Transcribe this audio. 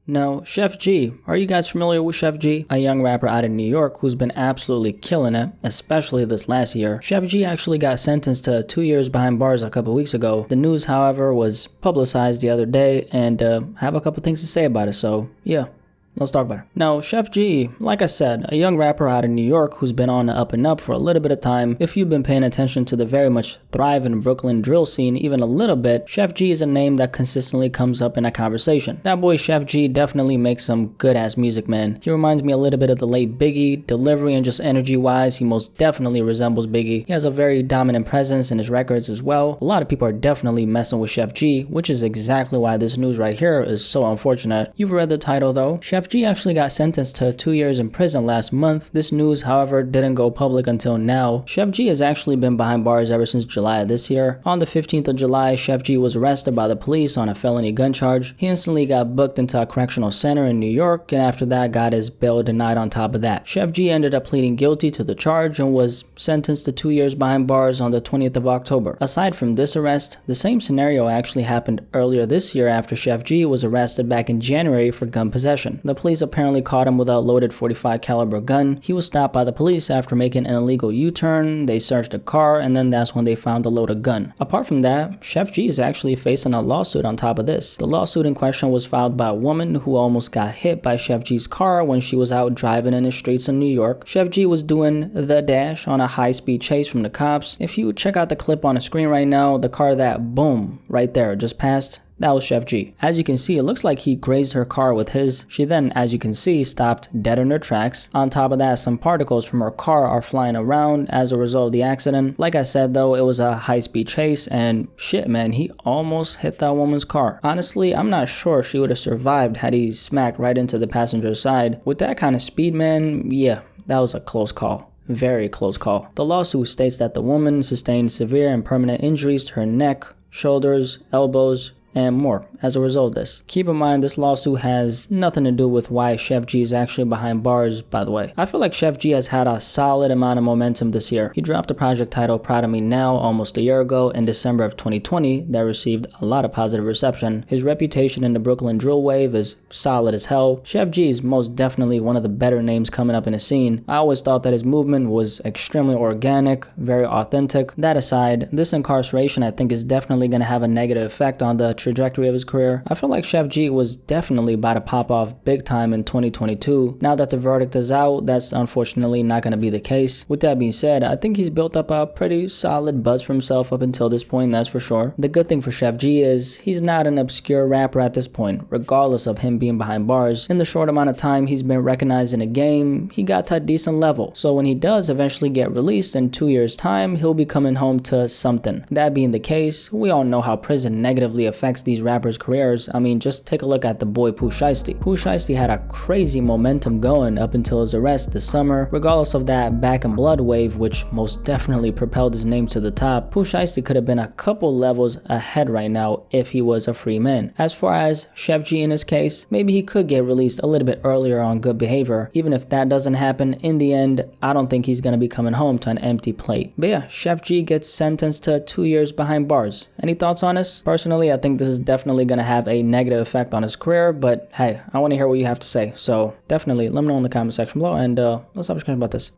Now, Sheff G, are you guys familiar with Sheff G? A young rapper out of New York who's been absolutely killing it, especially this last year. Sheff G actually got sentenced to 2 years behind bars a couple weeks ago. The news, however, was publicized the other day, and I have a couple things to say about it, so yeah. Let's talk about it. Now, Sheff G, like I said, a young rapper out of New York who's been on the up and up for a little bit of time. If you've been paying attention to the very much thriving Brooklyn drill scene even a little bit, Sheff G is a name that consistently comes up in a conversation. That boy Sheff G definitely makes some good ass music, man. He reminds me a little bit of the late Biggie, delivery and just energy wise, he most definitely resembles Biggie. He has a very dominant presence in his records as well. A lot of people are definitely messing with Sheff G, which is exactly why this news right here is so unfortunate. You've read the title though. Sheff G actually got sentenced to 2 years in prison last month. This news, however, didn't go public until now. Sheff G has actually been behind bars ever since July of this year. On the 15th of July, Sheff G was arrested by the police on a felony gun charge. He instantly got booked into a correctional center in New York, and after that got his bail denied on top of that. Sheff G ended up pleading guilty to the charge and was sentenced to 2 years behind bars on the 20th of October. Aside from this arrest, the same scenario actually happened earlier this year after Sheff G was arrested back in January for gun possession. The police apparently caught him with a loaded .45 caliber gun. He was stopped by the police after making an illegal U-turn. They searched the car, and then that's when they found the loaded gun. Apart from that, Sheff G is actually facing a lawsuit on top of this. The lawsuit in question was filed by a woman who almost got hit by Sheff G's car when she was out driving in the streets of New York. Sheff G was doing the dash on a high-speed chase from the cops. If you check out the clip on the screen right now, the car that, boom, right there, just passed, that was Sheff G. As you can see, it looks like he grazed her car with his. She then, as you can see, stopped dead in her tracks. On top of that, some particles from her car are flying around as a result of the accident. Like I said though, it was a high-speed chase, and shit man, he almost hit that woman's car. Honestly, I'm not sure she would have survived had he smacked right into the passenger side. With that kind of speed, man, yeah, that was a close call. Very close call. The lawsuit states that the woman sustained severe and permanent injuries to her neck, shoulders, elbows, and more as a result of this. Keep in mind, this lawsuit has nothing to do with why Sheff G is actually behind bars, by the way. I feel like Sheff G has had a solid amount of momentum this year. He dropped a project titled Proud of Me Now almost a year ago in December of 2020 that received a lot of positive reception. His reputation in the Brooklyn drill wave is solid as hell. Sheff G is most definitely one of the better names coming up in the scene. I always thought that his movement was extremely organic, very authentic. That aside, this incarceration I think is definitely going to have a negative effect on the trajectory of his career. I feel like Sheff G was definitely about to pop off big time in 2022. Now that the verdict is out, that's unfortunately not going to be the case. With that being said, I think he's built up a pretty solid buzz for himself up until this point, that's for sure. The good thing for Sheff G is he's not an obscure rapper at this point, regardless of him being behind bars. In the short amount of time he's been recognized in the game, he got to a decent level. So when he does eventually get released in 2 years' time, he'll be coming home to something. That being the case, we all know how prison negatively affects these rappers' careers. I mean, just take a look at the boy Pooh Shiesty. Pooh Shiesty had a crazy momentum going up until his arrest this summer. Regardless of that Back in Blood wave, which most definitely propelled his name to the top, Pooh Shiesty could have been a couple levels ahead right now if he was a free man. As far as Sheff G in his case, maybe he could get released a little bit earlier on good behavior. Even if that doesn't happen, in the end, I don't think he's going to be coming home to an empty plate. But yeah, Sheff G gets sentenced to 2 years behind bars. Any thoughts on this? Personally, I think this is definitely going to have a negative effect on his career, but hey, I want to hear what you have to say. So definitely let me know in the comment section below, and let's have a discussion about this.